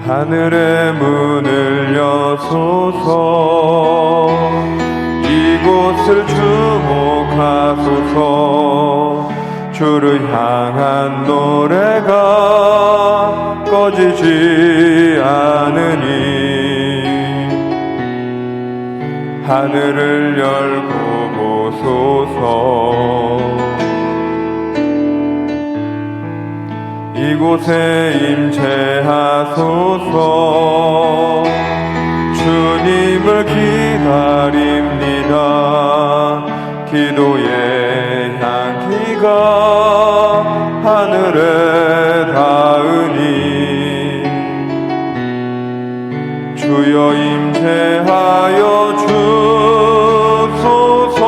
하늘의 문을 여소서. 이곳을 주목하소서. 주를 향한 노래가 꺼지지 않으니 하늘을 열고 보소서. 이곳에 임재하소서. 주님을 기다립니다. 기도의 향기가 하늘에 닿으니 주여 임재하여 주소서.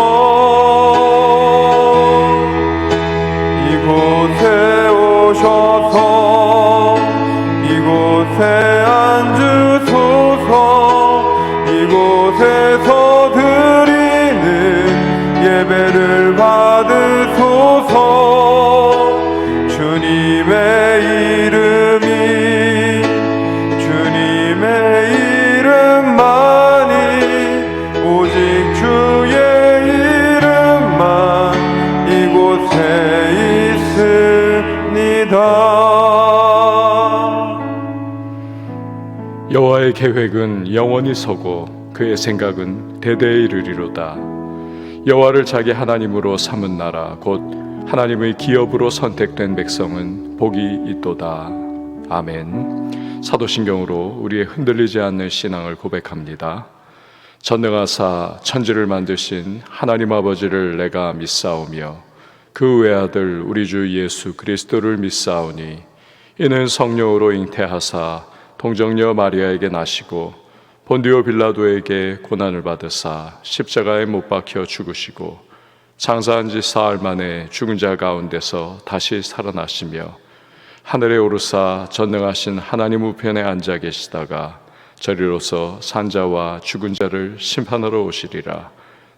이곳에 오셔서 이곳에 앉으소서. 이곳에서 드리는 예배를 받으소서. 주님의 이름이 주님의 이름만이 오직 주의 이름만 이곳에 있습니다. 여호와의 계획은 영원히 서고 그의 생각은 대대에 이르리로다. 여호와를 자기 하나님으로 삼은 나라 곧 하나님의 기업으로 선택된 백성은 복이 있도다. 아멘. 사도신경으로 우리의 흔들리지 않는 신앙을 고백합니다. 전능하사 천지를 만드신 하나님 아버지를 내가 믿사오며 그 외아들 우리 주 예수 그리스도를 믿사오니 이는 성령으로 잉태하사 동정녀 마리아에게 나시고 본디오 빌라도에게 고난을 받으사 십자가에 못 박혀 죽으시고 장사한 지 사흘 만에 죽은 자 가운데서 다시 살아나시며 하늘에 오르사 전능하신 하나님 우편에 앉아 계시다가 저리로서 산자와 죽은 자를 심판하러 오시리라.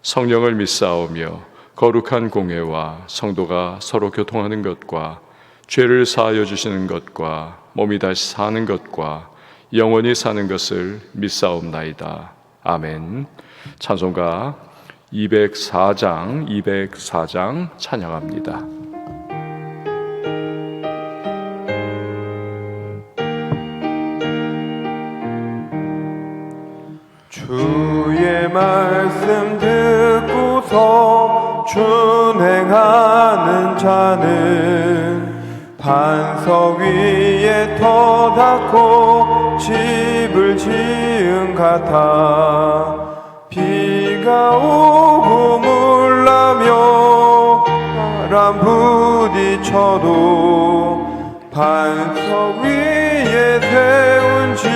성령을 믿사오며 거룩한 공회와 성도가 서로 교통하는 것과 죄를 사하여 주시는 것과 몸이 다시 사는 것과 영원히 사는 것을 믿사옵나이다. 아멘. 찬송가 204장 찬양합니다. 주의 말씀 듣고서 준행하는 자는 반석 위에 터닫고 집을 지은 같아. 비가 오고 물나며 바람 부딪혀도 반석 위에 세운 집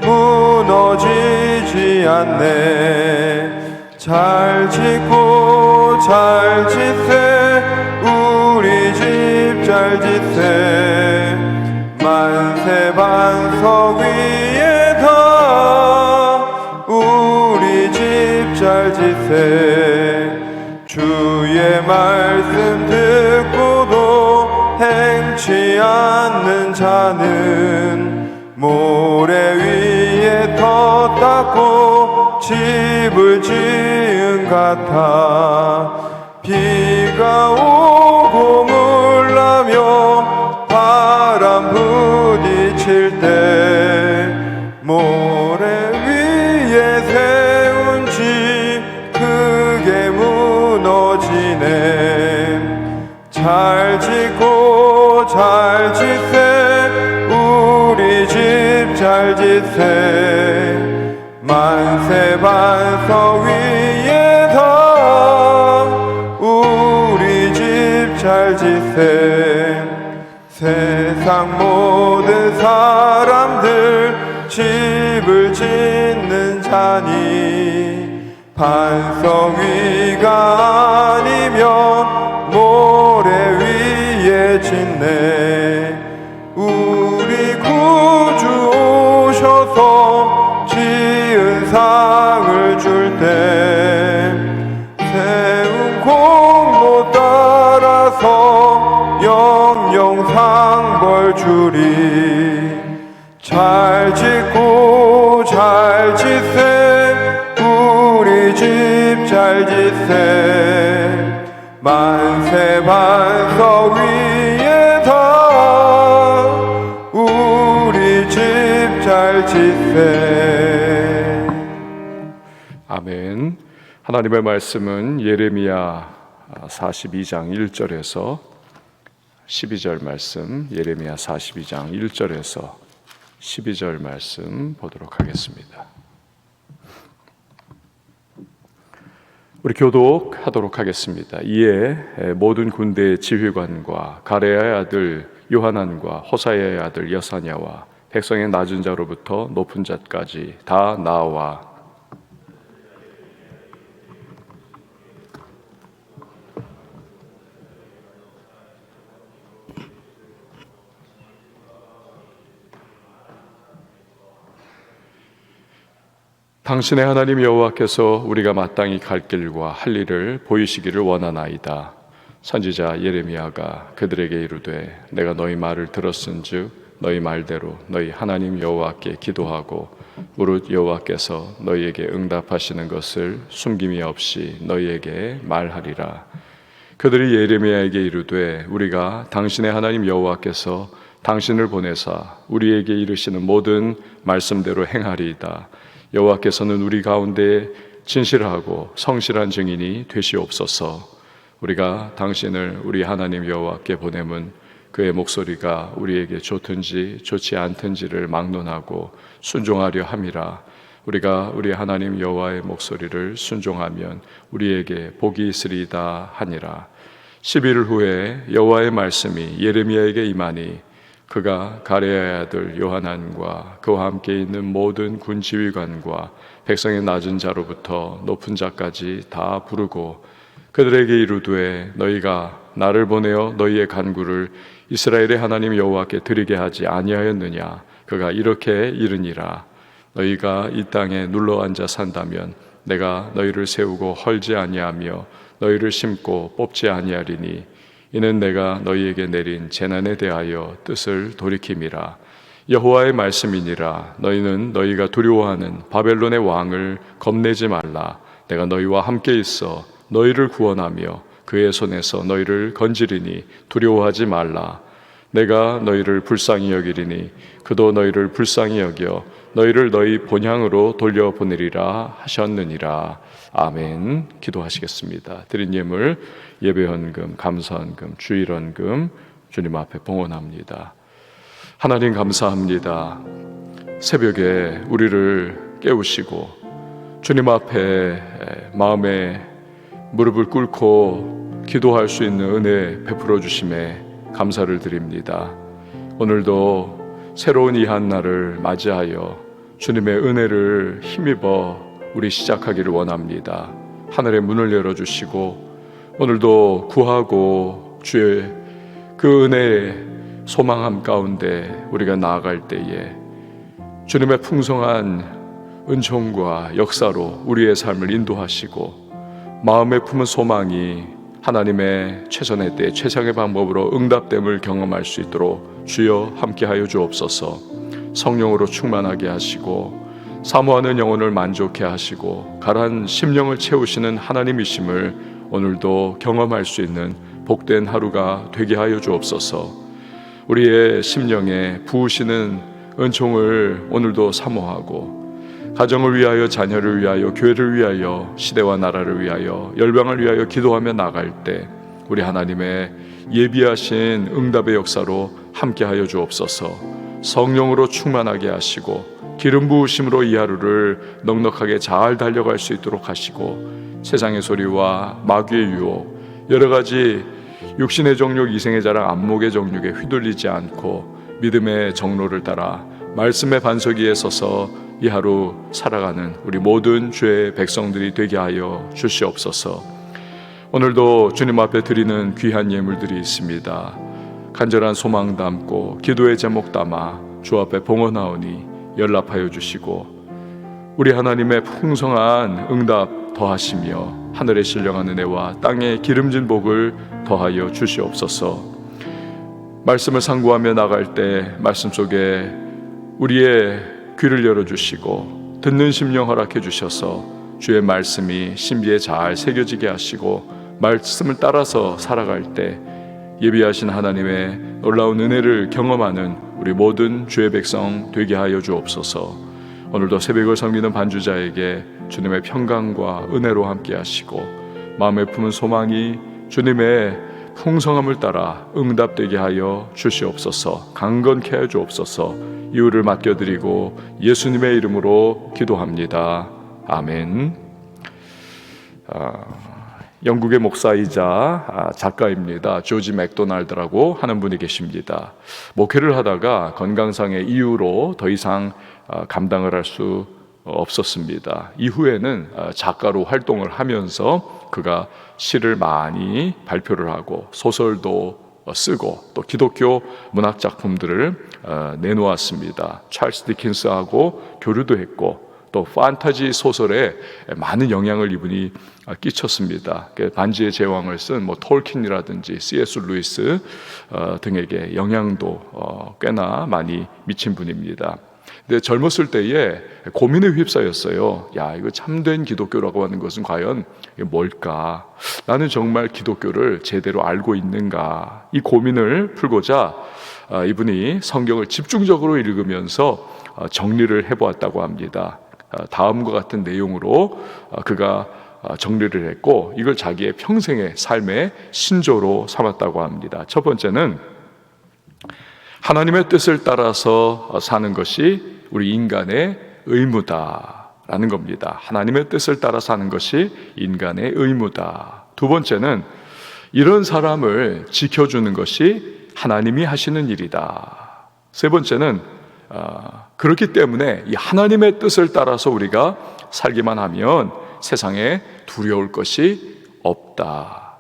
무너지지 않네. 잘 짓고 잘 짓세 우리 집 잘 짓세. 만세 반석 위에다 우리 집 잘 짓세. 주의 말씀 듣고도 행치 않는 자는 모래 위에 터 닦고 집을 지은 같아. 비가 오고 물나며 바람 부딪힐 때 모래 위에 세운 집 크게 무너지네. 잘 짓고 잘 짓세 우리 집 잘 짓세. 만세 반석 위에다 우리 집 잘 짓세. 세상 모든 사람들 집을 짓는 자니 반석 위가 아니면 모래 위에 짓네. 우리 구주 오셔서 지은 상을 줄 때 세운 공로 따라서 영영 상벌 주리. 잘 짓고 잘 짓세 우리 집 잘 짓세 만세 반석 위에서 우리 집 잘 짓세. 아멘. 하나님의 말씀은 예레미야 42장 1절에서 12절 말씀, 예레미야 42장 1절에서 12절 말씀 보도록 하겠습니다. 우리 교독하도록 하겠습니다. 이에 모든 군대의 지휘관과 가레야의 아들 요하난과 호사야의 아들 여사냐와 백성의 낮은 자로부터 높은 자까지 다 나와 당신의 하나님 여호와께서 우리가 마땅히 갈 길과 할 일을 보이시기를 원하나이다. 선지자 예레미야가 그들에게 이르되 내가 너희 말을 들었은즉 너희 말대로 너희 하나님 여호와께 기도하고 무릇 여호와께서 너희에게 응답하시는 것을 숨김이 없이 너희에게 말하리라. 그들이 예레미야에게 이르되 우리가 당신의 하나님 여호와께서 당신을 보내사 우리에게 이르시는 모든 말씀대로 행하리이다. 여호와께서는 우리 가운데 진실하고 성실한 증인이 되시옵소서. 우리가 당신을 우리 하나님 여호와께 보내면 그의 목소리가 우리에게 좋든지 좋지 않든지를 막론하고 순종하려 함이라. 우리가 우리 하나님 여호와의 목소리를 순종하면 우리에게 복이 있으리이다 하니라. 11일 후에 여호와의 말씀이 예레미야에게 임하니 그가 가레야의 아들 요하난과 그와 함께 있는 모든 군 지휘관과 백성의 낮은 자로부터 높은 자까지 다 부르고 그들에게 이르되 너희가 나를 보내어 너희의 간구를 이스라엘의 하나님 여호와께 드리게 하지 아니하였느냐. 그가 이렇게 이르니라. 너희가 이 땅에 눌러 앉아 산다면 내가 너희를 세우고 헐지 아니하며 너희를 심고 뽑지 아니하리니 이는 내가 너희에게 내린 재난에 대하여 뜻을 돌이킴이라. 여호와의 말씀이니라. 너희는 너희가 두려워하는 바벨론의 왕을 겁내지 말라. 내가 너희와 함께 있어 너희를 구원하며 그의 손에서 너희를 건지리니 두려워하지 말라. 내가 너희를 불쌍히 여기리니 그도 너희를 불쌍히 여겨 너희를 너희 본향으로 돌려보내리라 하셨느니라. 아멘. 기도하시겠습니다. 드린 예물 예배헌금, 감사헌금, 주일헌금 주님 앞에 봉헌합니다. 하나님 감사합니다. 새벽에 우리를 깨우시고 주님 앞에 마음에 무릎을 꿇고 기도할 수 있는 은혜 베풀어 주심에 감사를 드립니다. 오늘도 새로운 이 한날을 맞이하여 주님의 은혜를 힘입어 우리 시작하기를 원합니다. 하늘의 문을 열어주시고 오늘도 구하고 주의 그 은혜의 소망함 가운데 우리가 나아갈 때에 주님의 풍성한 은총과 역사로 우리의 삶을 인도하시고 마음에 품은 소망이 하나님의 최선의 때 최상의 방법으로 응답됨을 경험할 수 있도록 주여 함께하여 주옵소서. 성령으로 충만하게 하시고 사모하는 영혼을 만족해 하시고 가란 심령을 채우시는 하나님이심을 오늘도 경험할 수 있는 복된 하루가 되게 하여 주옵소서. 우리의 심령에 부으시는 은총을 오늘도 사모하고 가정을 위하여, 자녀를 위하여, 교회를 위하여, 시대와 나라를 위하여, 열방을 위하여 기도하며 나갈 때 우리 하나님의 예비하신 응답의 역사로 함께하여 주옵소서. 성령으로 충만하게 하시고 기름 부으심으로 이 하루를 넉넉하게 잘 달려갈 수 있도록 하시고 세상의 소리와 마귀의 유혹, 여러 가지 육신의 정욕, 이생의 자랑, 안목의 정욕에 휘둘리지 않고 믿음의 정로를 따라 말씀의 반석 위에 서서 이 하루 살아가는 우리 모든 주의 백성들이 되게 하여 주시옵소서. 오늘도 주님 앞에 드리는 귀한 예물들이 있습니다. 간절한 소망 담고 기도의 제목 담아 주 앞에 봉헌하오니 연락하여 주시고 우리 하나님의 풍성한 응답 더하시며 하늘의 신령한 은혜와 땅의 기름진 복을 더하여 주시옵소서. 말씀을 상고하며 나갈 때 말씀 속에 우리의 귀를 열어주시고 듣는 심령 허락해 주셔서 주의 말씀이 신비에 잘 새겨지게 하시고 말씀을 따라서 살아갈 때 예비하신 하나님의 놀라운 은혜를 경험하는 우리 모든 주의 백성 되게 하여 주옵소서. 오늘도 새벽을 섬기는 반주자에게 주님의 평강과 은혜로 함께 하시고 마음에 품은 소망이 주님의 풍성함을 따라 응답되게 하여 주시옵소서. 강건케 하여 주옵소서. 이유를 맡겨드리고 예수님의 이름으로 기도합니다. 아멘. 영국의 목사이자 작가입니다. 조지 맥도날드라고 하는 분이 계십니다. 목회를 하다가 건강상의 이유로 더 이상 감당을 할 수 없었습니다. 이후에는 작가로 활동을 하면서 그가 시를 많이 발표를 하고 소설도 쓰고 또 기독교 문학 작품들을 내놓았습니다. 찰스 디킨스하고 교류도 했고 또 판타지 소설에 많은 영향을 이분이 끼쳤습니다. 반지의 제왕을 쓴 톨킨이라든지 C.S. 루이스 등에게 영향도 꽤나 많이 미친 분입니다. 근데 젊었을 때에 고민에 휩싸였어요. 야, 이거 참된 기독교라고 하는 것은 과연 뭘까? 나는 정말 기독교를 제대로 알고 있는가? 이 고민을 풀고자 이분이 성경을 집중적으로 읽으면서 정리를 해보았다고 합니다. 다음과 같은 내용으로 그가 정리를 했고 이걸 자기의 평생의 삶의 신조로 삼았다고 합니다. 첫 번째는 하나님의 뜻을 따라서 사는 것이 우리 인간의 의무다라는 겁니다. 하나님의 뜻을 따라 사는 것이 인간의 의무다. 두 번째는 이런 사람을 지켜주는 것이 하나님이 하시는 일이다. 세 번째는 그렇기 때문에 이 하나님의 뜻을 따라서 우리가 살기만 하면 세상에 두려울 것이 없다.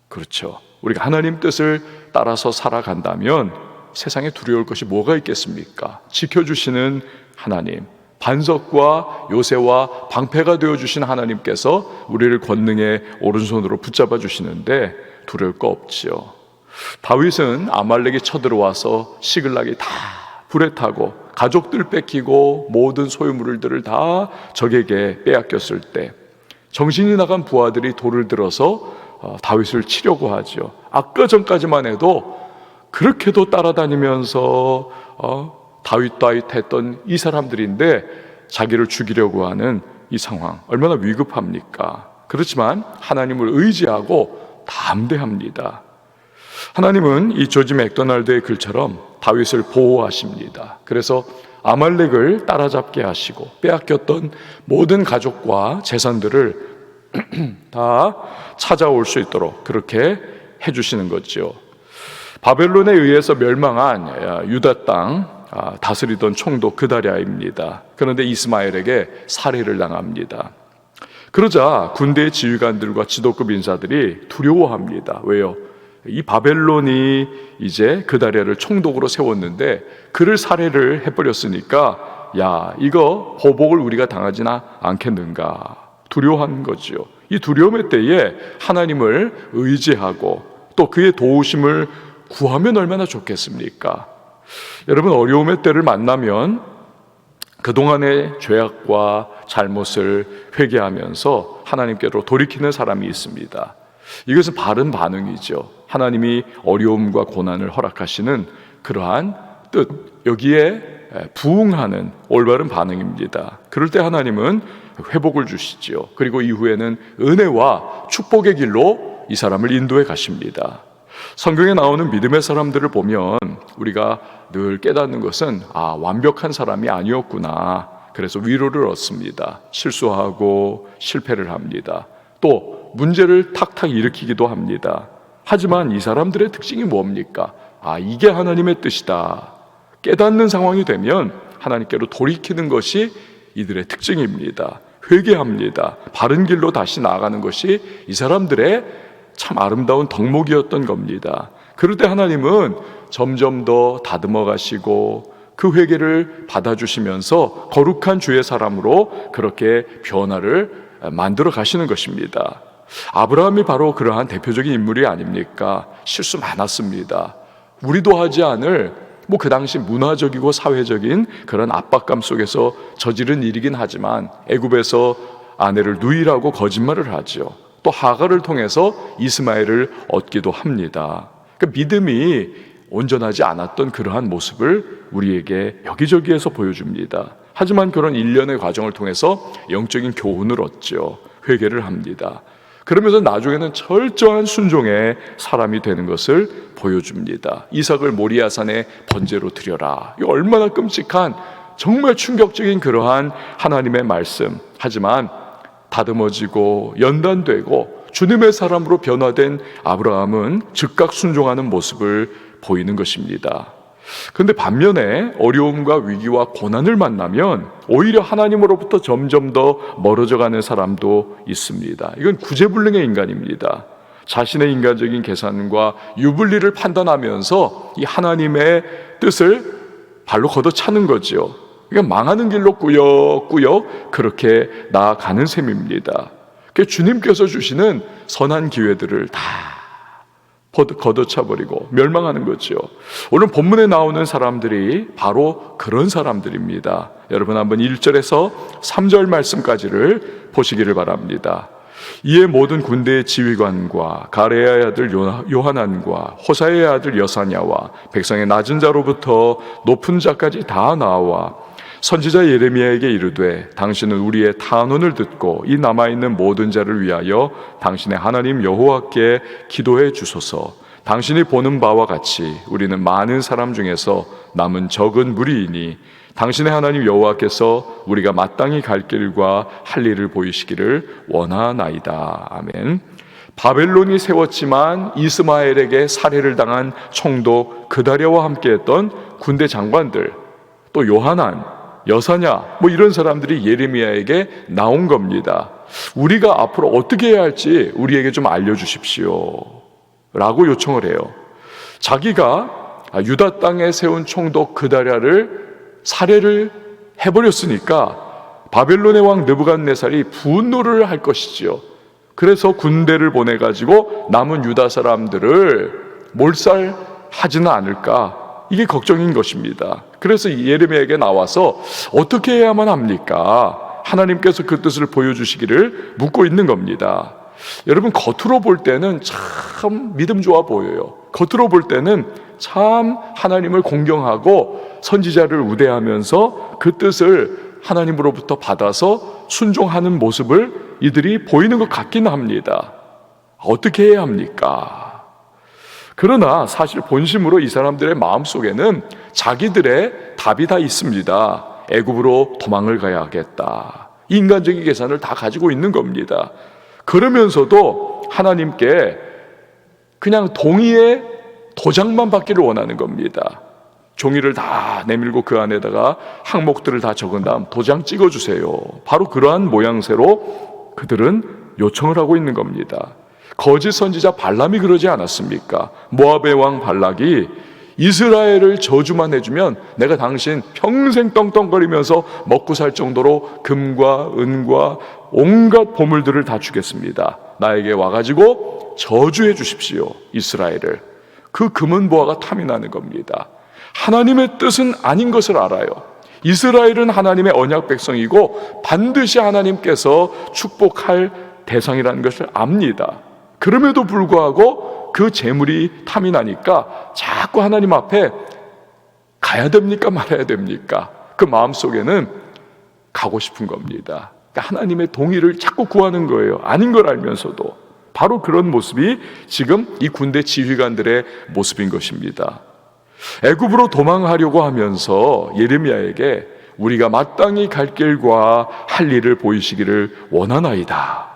그렇죠. 우리가 하나님 뜻을 따라서 살아간다면 세상에 두려울 것이 뭐가 있겠습니까? 지켜주시는 하나님, 반석과 요새와 방패가 되어주신 하나님께서 우리를 권능의 오른손으로 붙잡아 주시는데 두려울 거 없지요. 다윗은 아말렉이 쳐들어와서 시글락이 다 불에 타고 가족들 뺏기고 모든 소유물들을 다 적에게 빼앗겼을 때 정신이 나간 부하들이 돌을 들어서 다윗을 치려고 하죠. 아까 전까지만 해도 그렇게도 따라다니면서 다윗 했던 이 사람들인데 자기를 죽이려고 하는 이 상황 얼마나 위급합니까? 그렇지만 하나님을 의지하고 담대합니다. 하나님은 이 조지 맥도날드의 글처럼 다윗을 보호하십니다. 그래서 아말렉을 따라잡게 하시고 빼앗겼던 모든 가족과 재산들을 다 찾아올 수 있도록 그렇게 해주시는 거죠. 바벨론에 의해서 멸망한 유다 땅 다스리던 총독 그다랴입니다. 그런데 이스마엘에게 살해를 당합니다. 그러자 군대의 지휘관들과 지도급 인사들이 두려워합니다. 왜요? 이 바벨론이 이제 그다랴를 총독으로 세웠는데 그를 살해를 해버렸으니까 야, 이거 보복을 우리가 당하지나 않겠는가 두려워한 거죠. 이 두려움의 때에 하나님을 의지하고 또 그의 도우심을 구하면 얼마나 좋겠습니까? 여러분, 어려움의 때를 만나면 그동안의 죄악과 잘못을 회개하면서 하나님께로 돌이키는 사람이 있습니다. 이것은 바른 반응이죠. 하나님이 어려움과 고난을 허락하시는 그러한 뜻, 여기에 부응하는 올바른 반응입니다. 그럴 때 하나님은 회복을 주시지요. 그리고 이후에는 은혜와 축복의 길로 이 사람을 인도해 가십니다. 성경에 나오는 믿음의 사람들을 보면 우리가 늘 깨닫는 것은 완벽한 사람이 아니었구나. 그래서 위로를 얻습니다. 실수하고 실패를 합니다. 또 문제를 탁탁 일으키기도 합니다. 하지만 이 사람들의 특징이 뭡니까? 이게 하나님의 뜻이다. 깨닫는 상황이 되면 하나님께로 돌이키는 것이 이들의 특징입니다. 회개합니다. 바른 길로 다시 나아가는 것이 이 사람들의 참 아름다운 덕목이었던 겁니다. 그럴 때 하나님은 점점 더 다듬어 가시고 그 회개를 받아주시면서 거룩한 주의 사람으로 그렇게 변화를 만들어 가시는 것입니다. 아브라함이 바로 그러한 대표적인 인물이 아닙니까? 실수 많았습니다. 우리도 하지 않을 뭐 그 당시 문화적이고 사회적인 그런 압박감 속에서 저지른 일이긴 하지만 애굽에서 아내를 누이라고 거짓말을 하죠. 또 하갈을 통해서 이스마엘을 얻기도 합니다. 그러니까 믿음이 온전하지 않았던 그러한 모습을 우리에게 여기저기에서 보여줍니다. 하지만 그런 일련의 과정을 통해서 영적인 교훈을 얻죠. 회개를 합니다. 그러면서 나중에는 철저한 순종의 사람이 되는 것을 보여줍니다. 이삭을 모리아산에 번제로 드려라. 이 얼마나 끔찍한, 정말 충격적인 그러한 하나님의 말씀. 하지만 다듬어지고 연단되고 주님의 사람으로 변화된 아브라함은 즉각 순종하는 모습을 보이는 것입니다. 그런데 반면에 어려움과 위기와 고난을 만나면 오히려 하나님으로부터 점점 더 멀어져가는 사람도 있습니다. 이건 구제불능의 인간입니다. 자신의 인간적인 계산과 유불리를 판단하면서 이 하나님의 뜻을 발로 걷어차는 거죠. 그러니까 망하는 길로 꾸역꾸역 그렇게 나아가는 셈입니다. 주님께서 주시는 선한 기회들을 다 걷어차버리고 멸망하는 거죠. 오늘 본문에 나오는 사람들이 바로 그런 사람들입니다. 여러분 한번 1절에서 3절 말씀까지를 보시기를 바랍니다. 이에 모든 군대의 지휘관과 가레야의 아들 요하난과 호사의 아들 여사냐와 백성의 낮은 자로부터 높은 자까지 다 나와 선지자 예레미야에게 이르되 당신은 우리의 탄원을 듣고 이 남아있는 모든 자를 위하여 당신의 하나님 여호와께 기도해 주소서. 당신이 보는 바와 같이 우리는 많은 사람 중에서 남은 적은 무리이니 당신의 하나님 여호와께서 우리가 마땅히 갈 길과 할 일을 보이시기를 원하나이다. 아멘. 바벨론이 세웠지만 이스마엘에게 살해를 당한 총독 그다랴와 함께했던 군대 장관들, 또 요하난, 여사냐, 뭐 이런 사람들이 예레미야에게 나온 겁니다. 우리가 앞으로 어떻게 해야 할지 우리에게 좀 알려주십시오 라고 요청을 해요. 자기가 유다 땅에 세운 총독 그다랴를 살해를 해버렸으니까 바벨론의 왕 느부갓네살이 분노를 할 것이지요. 그래서 군대를 보내가지고 남은 유다 사람들을 몰살하지는 않을까, 이게 걱정인 것입니다. 그래서 예레미야에게 나와서 어떻게 해야만 합니까? 하나님께서 그 뜻을 보여주시기를 묻고 있는 겁니다. 여러분, 겉으로 볼 때는 참 믿음 좋아 보여요. 겉으로 볼 때는 참 하나님을 공경하고 선지자를 우대하면서 그 뜻을 하나님으로부터 받아서 순종하는 모습을 이들이 보이는 것 같긴 합니다. 어떻게 해야 합니까? 그러나 사실 본심으로 이 사람들의 마음속에는 자기들의 답이 다 있습니다. 애굽으로 도망을 가야겠다. 인간적인 계산을 다 가지고 있는 겁니다. 그러면서도 하나님께 그냥 동의의 도장만 받기를 원하는 겁니다. 종이를 다 내밀고 그 안에다가 항목들을 다 적은 다음 도장 찍어주세요. 바로 그러한 모양새로 그들은 요청을 하고 있는 겁니다. 거짓 선지자 발람이 그러지 않았습니까? 모압의 왕 발락이 이스라엘을 저주만 해주면 내가 당신 평생 떵떵거리면서 먹고 살 정도로 금과 은과 온갖 보물들을 다 주겠습니다. 나에게 와가지고 저주해 주십시오, 이스라엘을. 그 금은 보아가 탐이 나는 겁니다. 하나님의 뜻은 아닌 것을 알아요. 이스라엘은 하나님의 언약 백성이고 반드시 하나님께서 축복할 대상이라는 것을 압니다. 그럼에도 불구하고 그 재물이 탐이 나니까 자꾸 하나님 앞에 가야 됩니까 말아야 됩니까? 그 마음속에는 가고 싶은 겁니다. 그러니까 하나님의 동의를 자꾸 구하는 거예요. 아닌 걸 알면서도. 바로 그런 모습이 지금 이 군대 지휘관들의 모습인 것입니다. 애굽으로 도망하려고 하면서 예레미야에게 우리가 마땅히 갈 길과 할 일을 보이시기를 원하나이다.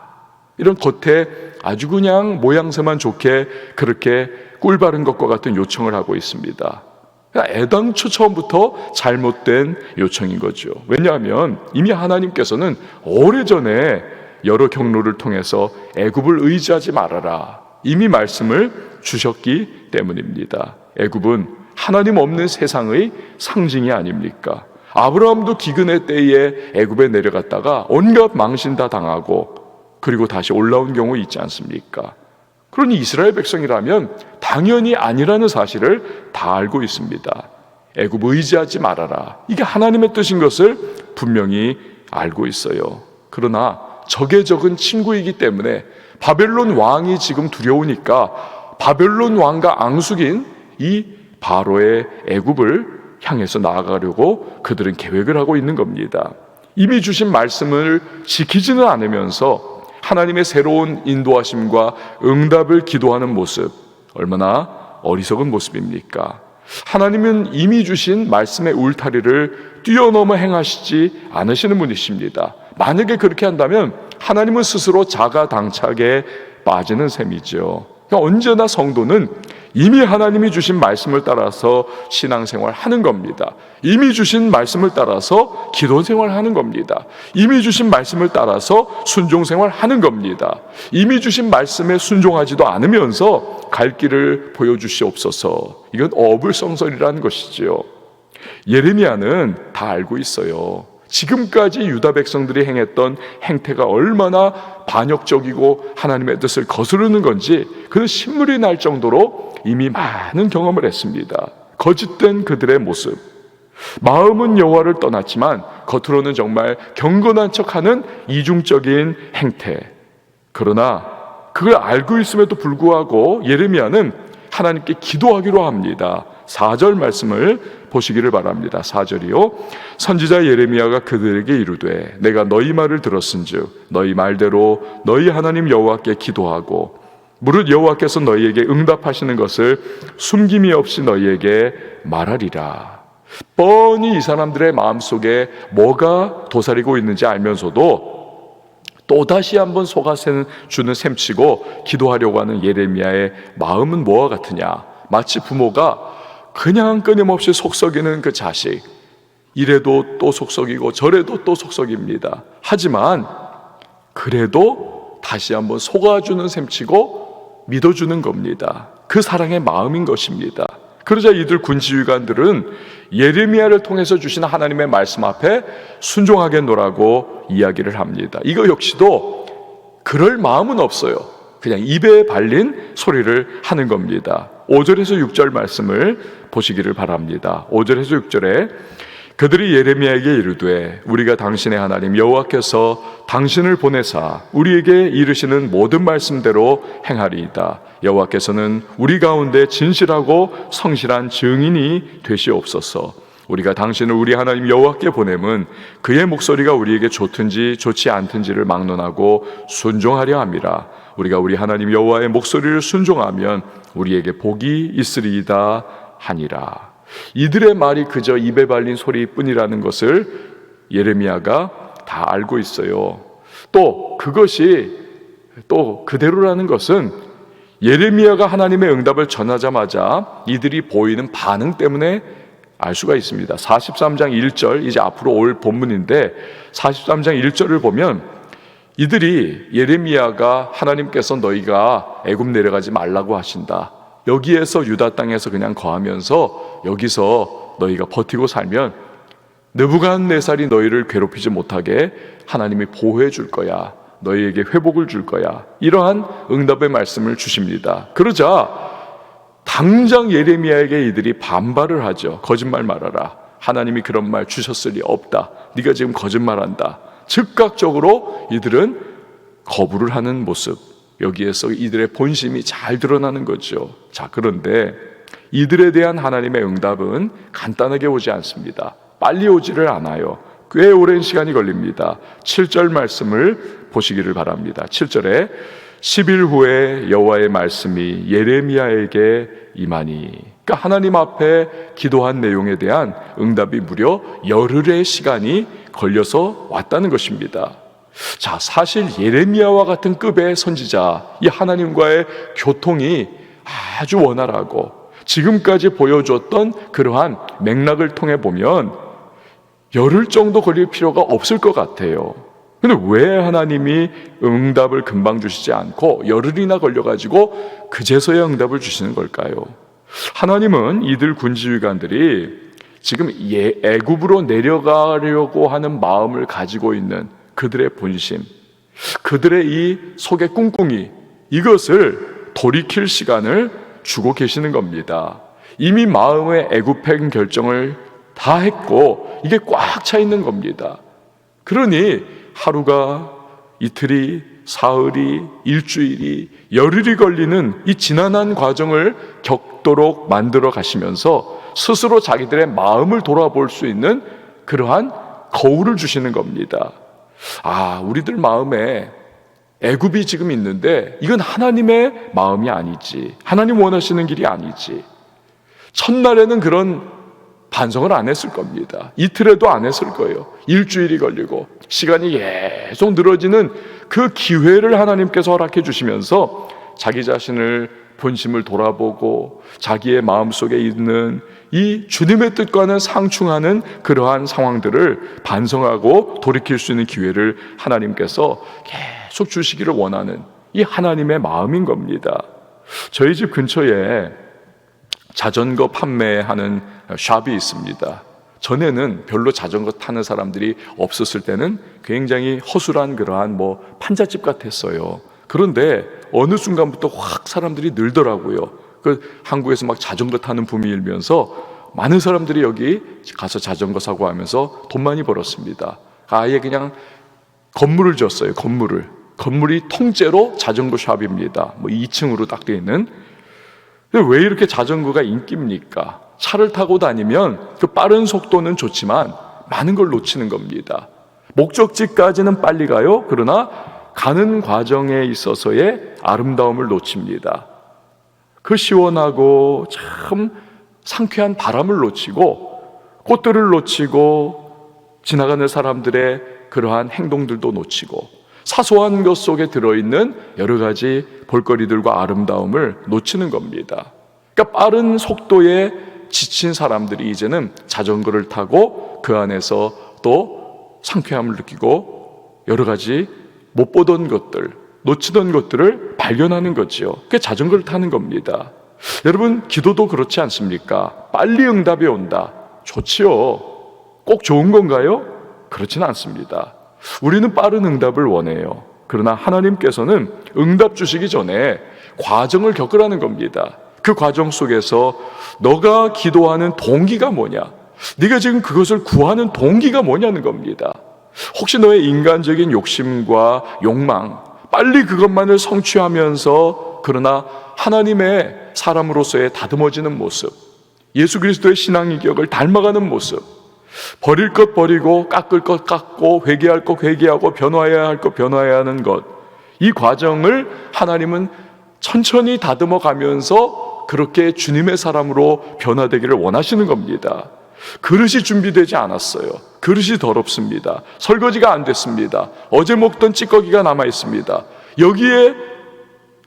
이런 겉에 아주 그냥 모양새만 좋게 그렇게 꿀바른 것과 같은 요청을 하고 있습니다. 그러니까 애당초 처음부터 잘못된 요청인 거죠. 왜냐하면 이미 하나님께서는 오래전에 여러 경로를 통해서 애굽을 의지하지 말아라 이미 말씀을 주셨기 때문입니다. 애굽은 하나님 없는 세상의 상징이 아닙니까? 아브라함도 기근의 때에 애굽에 내려갔다가 온갖 망신 다 당하고 그리고 다시 올라온 경우 있지 않습니까? 그러니 이스라엘 백성이라면 당연히 아니라는 사실을 다 알고 있습니다. 애굽 의지하지 말아라. 이게 하나님의 뜻인 것을 분명히 알고 있어요. 그러나 적의 적은 친구이기 때문에 바벨론 왕이 지금 두려우니까 바벨론 왕과 앙숙인 이 바로의 애굽을 향해서 나아가려고 그들은 계획을 하고 있는 겁니다. 이미 주신 말씀을 지키지는 않으면서 하나님의 새로운 인도하심과 응답을 기도하는 모습, 얼마나 어리석은 모습입니까? 하나님은 이미 주신 말씀의 울타리를 뛰어넘어 행하시지 않으시는 분이십니다. 만약에 그렇게 한다면 하나님은 스스로 자가당착에 빠지는 셈이죠. 언제나 성도는 이미 하나님이 주신 말씀을 따라서 신앙생활 하는 겁니다. 이미 주신 말씀을 따라서 기도생활 하는 겁니다. 이미 주신 말씀을 따라서 순종생활 하는 겁니다. 이미 주신 말씀에 순종하지도 않으면서 갈 길을 보여주시옵소서. 이건 어불성설이라는 것이지요. 예레미야는 다 알고 있어요. 지금까지 유다 백성들이 행했던 행태가 얼마나 반역적이고 하나님의 뜻을 거스르는 건지 그는 신물이 날 정도로 이미 많은 경험을 했습니다. 거짓된 그들의 모습, 마음은 여호와를 떠났지만 겉으로는 정말 경건한 척하는 이중적인 행태. 그러나 그걸 알고 있음에도 불구하고 예레미야는 하나님께 기도하기로 합니다. 4절 말씀을 보시기를 바랍니다. 4절이요. 선지자 예레미야가 그들에게 이르되 내가 너희 말을 들었은즉 너희 말대로 너희 하나님 여호와께 기도하고 무릇 여호와께서 너희에게 응답하시는 것을 숨김이 없이 너희에게 말하리라. 뻔히 이 사람들의 마음속에 뭐가 도사리고 있는지 알면서도 또다시 한번 속아주는 셈치고 기도하려고 하는 예레미야의 마음은 뭐와 같으냐? 마치 부모가 그냥 끊임없이 속썩이는 그 자식, 이래도 또 속썩이고 저래도 또 속썩입니다. 하지만 그래도 다시 한번 속아주는 셈치고 믿어주는 겁니다. 그 사랑의 마음인 것입니다. 그러자 이들 군지휘관들은 예레미야를 통해서 주신 하나님의 말씀 앞에 순종하겠노라고 이야기를 합니다. 이거 역시도 그럴 마음은 없어요. 그냥 입에 발린 소리를 하는 겁니다. 5절에서 6절 말씀을 보시기를 바랍니다. 5절에서 6절에 그들이 예레미야에게 이르되 우리가 당신의 하나님 여호와께서 당신을 보내사 우리에게 이르시는 모든 말씀대로 행하리이다. 여호와께서는 우리 가운데 진실하고 성실한 증인이 되시옵소서. 우리가 당신을 우리 하나님 여호와께 보냄은 그의 목소리가 우리에게 좋든지 좋지 않든지를 막론하고 순종하려 함이라. 우리가 우리 하나님 여호와의 목소리를 순종하면 우리에게 복이 있으리이다 하니라. 이들의 말이 그저 입에 발린 소리뿐이라는 것을 예레미야가 다 알고 있어요. 또 그것이 또 그대로라는 것은 예레미야가 하나님의 응답을 전하자마자 이들이 보이는 반응 때문에 알 수가 있습니다. 43장 1절, 이제 앞으로 올 본문인데 43장 1절을 보면 이들이 예레미야가 하나님께서 너희가 애굽 내려가지 말라고 하신다. 여기에서 유다 땅에서 그냥 거하면서 여기서 너희가 버티고 살면 느부갓네살이 너희를 괴롭히지 못하게 하나님이 보호해 줄 거야. 너희에게 회복을 줄 거야. 이러한 응답의 말씀을 주십니다. 그러자 당장 예레미야에게 이들이 반발을 하죠. 거짓말 말하라. 하나님이 그런 말 주셨을 리 없다. 네가 지금 거짓말한다. 즉각적으로 이들은 거부를 하는 모습, 여기에서 이들의 본심이 잘 드러나는 거죠. 자, 그런데 이들에 대한 하나님의 응답은 간단하게 오지 않습니다. 빨리 오지를 않아요. 꽤 오랜 시간이 걸립니다. 7절 말씀을 보시기를 바랍니다. 7절에 10일 후에 여호와의 말씀이 예레미야에게 임하니, 그러니까 하나님 앞에 기도한 내용에 대한 응답이 무려 열흘의 시간이 걸려서 왔다는 것입니다. 자, 사실 예레미야와 같은 급의 선지자, 이 하나님과의 교통이 아주 원활하고 지금까지 보여줬던 그러한 맥락을 통해 보면 열흘 정도 걸릴 필요가 없을 것 같아요. 근데 왜 하나님이 응답을 금방 주시지 않고 열흘이나 걸려가지고 그제서야 응답을 주시는 걸까요? 하나님은 이들 군지휘관들이 지금 애굽으로 내려가려고 하는 마음을 가지고 있는 그들의 본심, 그들의 이 속의 꿍꿍이, 이것을 돌이킬 시간을 주고 계시는 겁니다. 이미 마음의 애굽행 결정을 다 했고 이게 꽉 차 있는 겁니다. 그러니 하루가, 이틀이, 사흘이, 일주일이, 열흘이 걸리는 이 지난한 과정을 겪도록 만들어 가시면서 스스로 자기들의 마음을 돌아볼 수 있는 그러한 거울을 주시는 겁니다. 우리들 마음에 애굽이 지금 있는데 이건 하나님의 마음이 아니지, 하나님 원하시는 길이 아니지. 첫날에는 그런 반성을 안 했을 겁니다. 이틀에도 안 했을 거예요. 일주일이 걸리고 시간이 계속 늘어지는 그 기회를 하나님께서 허락해 주시면서 자기 자신을, 본심을 돌아보고 자기의 마음속에 있는 이 주님의 뜻과는 상충하는 그러한 상황들을 반성하고 돌이킬 수 있는 기회를 하나님께서 계속 주시기를 원하는 이 하나님의 마음인 겁니다. 저희 집 근처에 자전거 판매하는 샵이 있습니다. 전에는 별로 자전거 타는 사람들이 없었을 때는 굉장히 허술한 그러한 판잣집 같았어요. 그런데 어느 순간부터 확 사람들이 늘더라고요. 한국에서 막 자전거 타는 붐이 일면서 많은 사람들이 여기 가서 자전거 사고 하면서 돈 많이 벌었습니다. 아예 그냥 건물을 줬어요. 건물이 통째로 자전거 샵입니다. 2층으로 딱 되어 있는. 왜 이렇게 자전거가 인기입니까? 차를 타고 다니면 그 빠른 속도는 좋지만 많은 걸 놓치는 겁니다. 목적지까지는 빨리 가요. 그러나 가는 과정에 있어서의 아름다움을 놓칩니다. 그 시원하고 참 상쾌한 바람을 놓치고 꽃들을 놓치고 지나가는 사람들의 그러한 행동들도 놓치고 사소한 것 속에 들어있는 여러 가지 볼거리들과 아름다움을 놓치는 겁니다. 그러니까 빠른 속도에 지친 사람들이 이제는 자전거를 타고 그 안에서 또 상쾌함을 느끼고 여러 가지 못 보던 것들, 놓치던 것들을 발견하는 거지요. 그게 자전거를 타는 겁니다. 여러분, 기도도 그렇지 않습니까? 빨리 응답이 온다. 좋지요. 꼭 좋은 건가요? 그렇지는 않습니다. 우리는 빠른 응답을 원해요. 그러나 하나님께서는 응답 주시기 전에 과정을 겪으라는 겁니다. 그 과정 속에서 너가 기도하는 동기가 뭐냐? 네가 지금 그것을 구하는 동기가 뭐냐는 겁니다. 혹시 너의 인간적인 욕심과 욕망, 빨리 그것만을 성취하면서 그러나 하나님의 사람으로서의 다듬어지는 모습, 예수 그리스도의 신앙 인격을 닮아가는 모습, 버릴 것 버리고 깎을 것 깎고 회개할 것 회개하고 변화해야 할 것 변화해야 하는 것, 이 과정을 하나님은 천천히 다듬어 가면서 그렇게 주님의 사람으로 변화되기를 원하시는 겁니다. 그릇이 준비되지 않았어요. 그릇이 더럽습니다. 설거지가 안 됐습니다. 어제 먹던 찌꺼기가 남아 있습니다. 여기에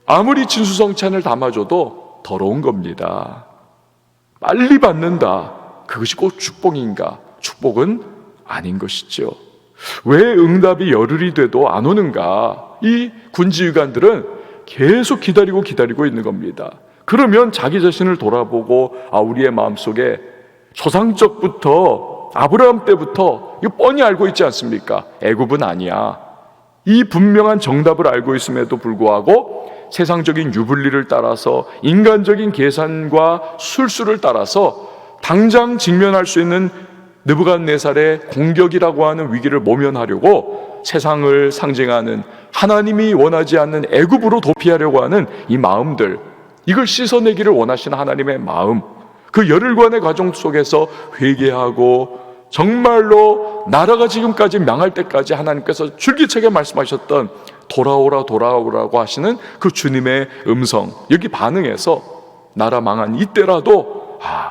아무리 진수성찬을 담아줘도 더러운 겁니다. 빨리 받는다. 그것이 꼭 축복인가? 축복은 아닌 것이죠. 왜 응답이 열흘이 돼도 안 오는가? 이 군지휘관들은 계속 기다리고 있는 겁니다. 그러면 자기 자신을 돌아보고 우리의 마음속에 조상적부터 아브라함 때부터 이거 뻔히 알고 있지 않습니까? 애굽은 아니야. 이 분명한 정답을 알고 있음에도 불구하고 세상적인 유불리를 따라서 인간적인 계산과 술수를 따라서 당장 직면할 수 있는 느부갓네살의 공격이라고 하는 위기를 모면하려고 세상을 상징하는 하나님이 원하지 않는 애굽으로 도피하려고 하는 이 마음들, 이걸 씻어내기를 원하시는 하나님의 마음, 그 열흘간의 과정 속에서 회개하고 정말로 나라가 지금까지 망할 때까지 하나님께서 줄기차게 말씀하셨던 돌아오라고 하시는 그 주님의 음성, 여기 반응해서 나라 망한 이때라도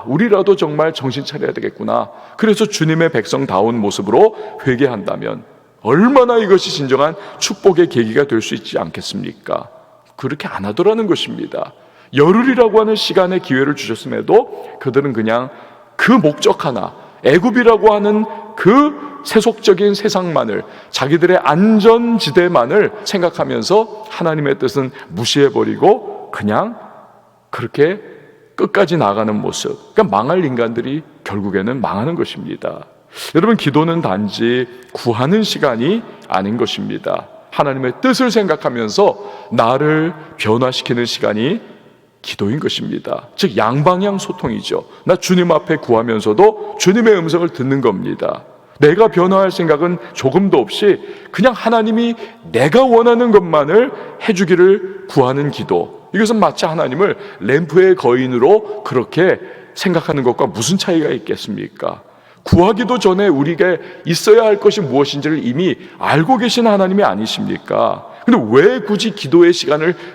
우리라도 정말 정신 차려야 되겠구나. 그래서 주님의 백성다운 모습으로 회개한다면 얼마나 이것이 진정한 축복의 계기가 될 수 있지 않겠습니까? 그렇게 안 하더라는 것입니다. 열흘이라고 하는 시간의 기회를 주셨음에도 그들은 그냥 그 목적 하나, 애굽이라고 하는 그 세속적인 세상만을, 자기들의 안전지대만을 생각하면서 하나님의 뜻은 무시해버리고 그냥 그렇게 끝까지 나가는 모습, 그러니까 망할 인간들이 결국에는 망하는 것입니다. 여러분, 기도는 단지 구하는 시간이 아닌 것입니다. 하나님의 뜻을 생각하면서 나를 변화시키는 시간이 기도인 것입니다. 즉 양방향 소통이죠. 나 주님 앞에 구하면서도 주님의 음성을 듣는 겁니다. 내가 변화할 생각은 조금도 없이 그냥 하나님이 내가 원하는 것만을 해주기를 구하는 기도. 이것은 마치 하나님을 램프의 거인으로 그렇게 생각하는 것과 무슨 차이가 있겠습니까? 구하기도 전에 우리가 있어야 할 것이 무엇인지를 이미 알고 계신 하나님이 아니십니까? 근데 왜 굳이 기도의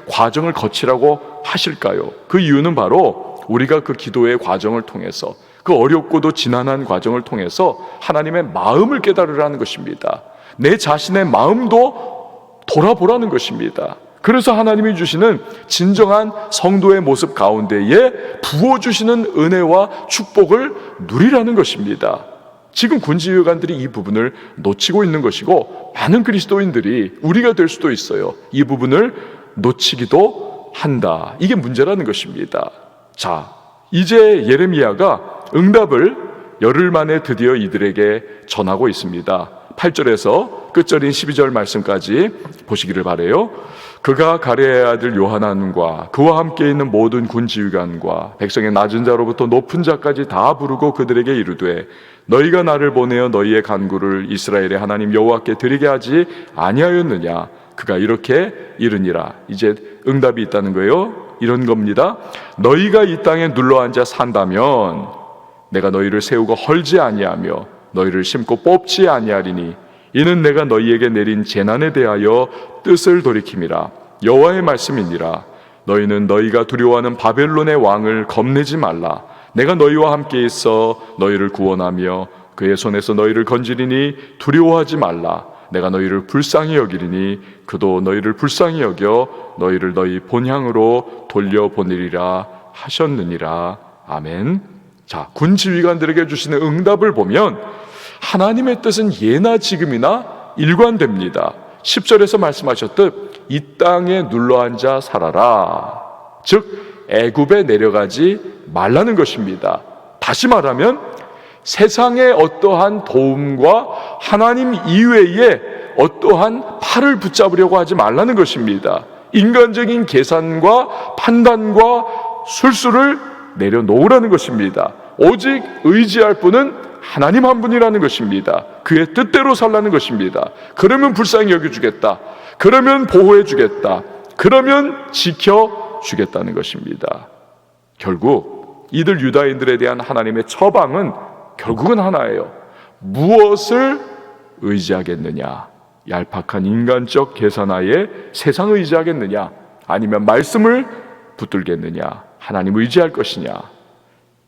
과정을 거치라고 하실까요? 그 이유는 바로 우리가 그 기도의 과정을 통해서, 그 어렵고도 지난한 과정을 통해서 하나님의 마음을 깨달으라는 것입니다. 내 자신의 마음도 돌아보라는 것입니다. 그래서 하나님이 주시는 진정한 성도의 모습 가운데에 부어주시는 은혜와 축복을 누리라는 것입니다. 지금 군지휘관들이 이 부분을 놓치고 있는 것이고, 많은 그리스도인들이, 우리가 될 수도 있어요, 이 부분을 놓치기도 한다. 이게 문제라는 것입니다. 자, 이제 예레미야가 응답을 열흘 만에 드디어 이들에게 전하고 있습니다. 8절에서 끝절인 12절 말씀까지 보시기를 바라요. 그가 가레아의 아들 요하난과 그와 함께 있는 모든 군지휘관과 백성의 낮은 자로부터 높은 자까지 다 부르고 그들에게 이르되, 너희가 나를 보내어 너희의 간구를 이스라엘의 하나님 여호와께 드리게 하지 아니하였느냐? 그가 이렇게 이르니라. 이제 응답이 있다는 거예요. 이런 겁니다. 너희가 이 땅에 눌러앉아 산다면 내가 너희를 세우고 헐지 아니하며 너희를 심고 뽑지 아니하리니 이는 내가 너희에게 내린 재난에 대하여 뜻을 돌이킴이라. 여호와의 말씀이니라. 너희는 너희가 두려워하는 바벨론의 왕을 겁내지 말라. 내가 너희와 함께 있어 너희를 구원하며 그의 손에서 너희를 건지리니 두려워하지 말라. 내가 너희를 불쌍히 여기리니 그도 너희를 불쌍히 여겨 너희를 너희 본향으로 돌려보내리라 하셨느니라. 아멘. 자, 군지휘관들에게 주시는 응답을 보면 하나님의 뜻은 예나 지금이나 일관됩니다. 10절에서 말씀하셨듯 이 땅에 눌러앉아 살아라. 즉 애굽에 내려가지 말라는 것입니다. 다시 말하면 세상의 어떠한 도움과 하나님 이외에 어떠한 팔을 붙잡으려고 하지 말라는 것입니다. 인간적인 계산과 판단과 술수를 내려놓으라는 것입니다. 오직 의지할 분은 하나님 한 분이라는 것입니다. 그의 뜻대로 살라는 것입니다. 그러면 불쌍히 여겨주겠다. 그러면 보호해주겠다. 그러면 지켜주겠다는 것입니다. 결국 이들 유다인들에 대한 하나님의 처방은 결국은 하나예요. 무엇을 의지하겠느냐? 얄팍한 인간적 계산하에 세상을 의지하겠느냐? 아니면 말씀을 붙들겠느냐? 하나님 의지할 것이냐?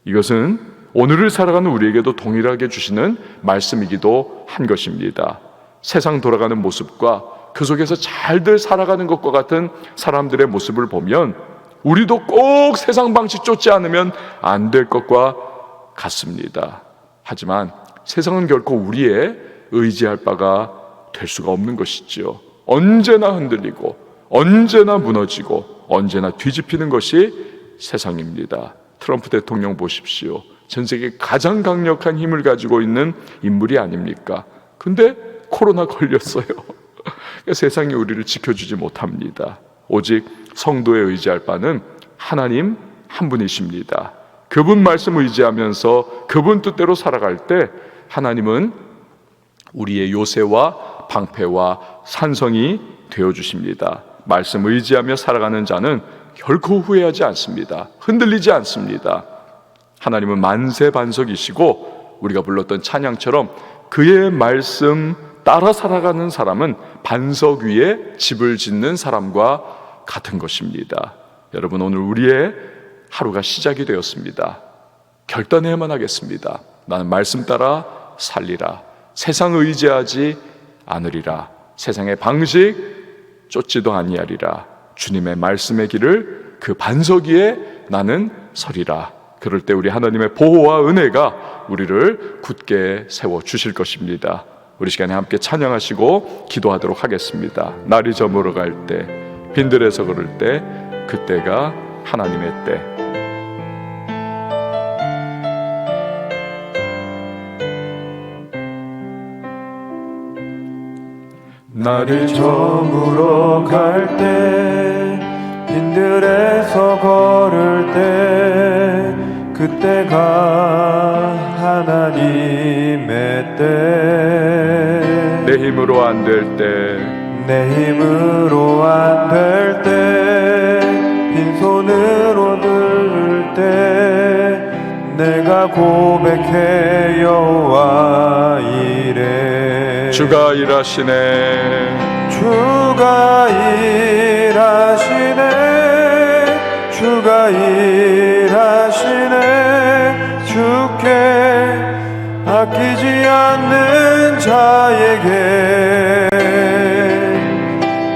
이것은 오늘을 살아가는 우리에게도 동일하게 주시는 말씀이기도 한 것입니다. 세상 돌아가는 모습과 그 속에서 잘들 살아가는 것과 같은 사람들의 모습을 보면 우리도 꼭 세상 방식 쫓지 않으면 안 될 것과 같습니다. 하지만 세상은 결코 우리의 의지할 바가 될 수가 없는 것이죠. 언제나 흔들리고 언제나 무너지고 언제나 뒤집히는 것이 세상입니다. 트럼프 대통령 보십시오. 전 세계 가장 강력한 힘을 가지고 있는 인물이 아닙니까? 근데 코로나 걸렸어요. 세상이 우리를 지켜주지 못합니다. 오직 성도에 의지할 바는 하나님 한 분이십니다. 그분 말씀 의지하면서 그분 뜻대로 살아갈 때 하나님은 우리의 요새와 방패와 산성이 되어주십니다. 말씀 의지하며 살아가는 자는 결코 후회하지 않습니다. 흔들리지 않습니다. 하나님은 만세반석이시고 우리가 불렀던 찬양처럼 그의 말씀 따라 살아가는 사람은 반석 위에 집을 짓는 사람과 같은 것입니다. 여러분, 오늘 우리의 하루가 시작이 되었습니다. 결단해야만 하겠습니다. 나는 말씀 따라 살리라. 세상 의지하지 않으리라. 세상의 방식 쫓지도 아니하리라. 주님의 말씀의 길을 그 반석 위에 나는 서리라. 그럴 때 우리 하나님의 보호와 은혜가 우리를 굳게 세워 주실 것입니다. 우리 시간에 함께 찬양하시고 기도하도록 하겠습니다. 날이 저물어 갈 때, 빈들에서 걸을 때, 그때가 하나님의 때. 날이 저물어 갈 때 빈들에서 걸을 때 그때가 하나님의 때 내 힘으로 안 될 때 내 힘으로 안 될 때 빈손으로 들을 때 내가 고백해 여호와 이래 주가 일하시네 주가 일하시네 주가 일하시네 주께 아끼지 않는 자에게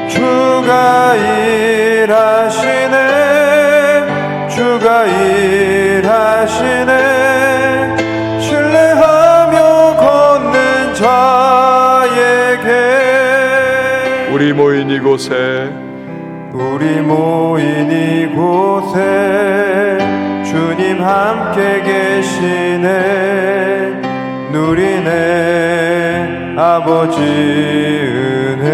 주가 일하시네 주가 일하시네 신뢰하며 걷는 자에게 우리 모인 이곳에 주님 함께 계시네 누리네 아버지 은혜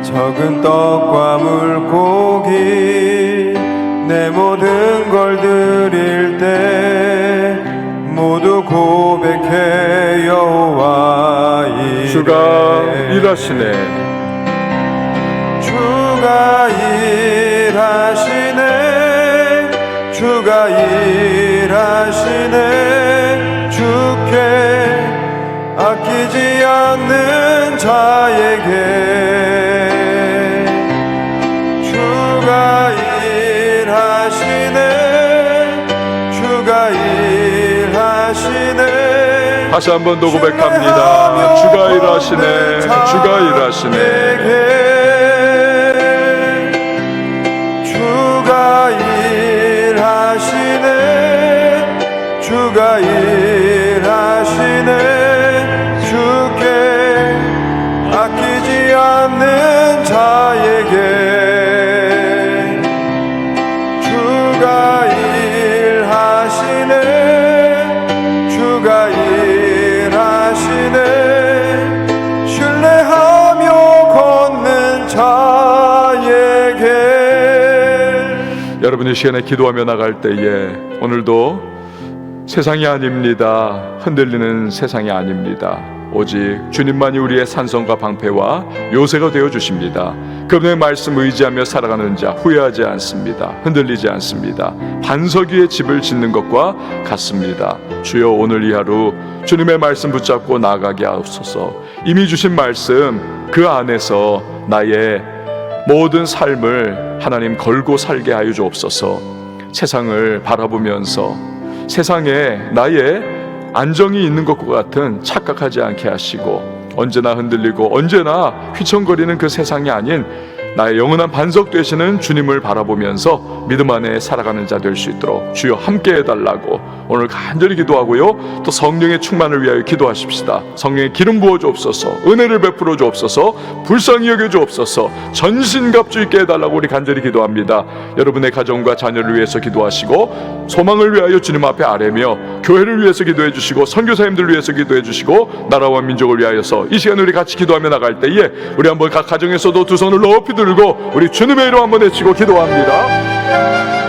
적은 떡과 물고기 내 모든 걸 드릴 때 모두 고백해 여호와 이래 주가 일하시네 주가 일하시네 주가 일하시네 주께 아끼지 않는 자에게 주가 일하시네 주가 일하시네 다시 한 번 더 고백합니다 주가 일하시네 주가 일하시네 주가 일하시네 주가 일하시네 주께 아끼지 않는 자에게 주가 일하시네 주가 일하시네 신뢰하며 걷는 자에게 여러분 이 시간에 기도하며 나갈 때에 오늘도 세상이 아닙니다. 흔들리는 세상이 아닙니다. 오직 주님만이 우리의 산성과 방패와 요새가 되어 주십니다. 그분의 말씀 의지하며 살아가는 자 후회하지 않습니다. 흔들리지 않습니다. 반석 위에 집을 짓는 것과 같습니다. 주여 오늘 이 하루 주님의 말씀 붙잡고 나아가게 하옵소서. 이미 주신 말씀 그 안에서 나의 모든 삶을 하나님 걸고 살게 하여 주옵소서. 세상을 바라보면서 세상에 나의 안정이 있는 것과 같은 착각하지 않게 하시고 언제나 흔들리고 언제나 휘청거리는 그 세상이 아닌 나의 영원한 반석 되시는 주님을 바라보면서 믿음 안에 살아가는 자 될 수 있도록 주여 함께 해달라고 오늘 간절히 기도하고요. 또 성령의 충만을 위하여 기도하십시다. 성령의 기름 부어 주옵소서, 은혜를 베풀어 주옵소서, 불쌍히 여겨 주옵소서, 전신갑주 있게 해달라고 우리 간절히 기도합니다. 여러분의 가정과 자녀를 위해서 기도하시고 소망을 위하여 주님 앞에 아뢰며 교회를 위해서 기도해 주시고 선교사님들을 위해서 기도해 주시고 나라와 민족을 위하여서 이 시간 우리 같이 기도하며 나갈 때에 우리 한번 각 가정에서도 두 손을 높이 들고 우리 주님의 이름 한번 외치고 기도합니다.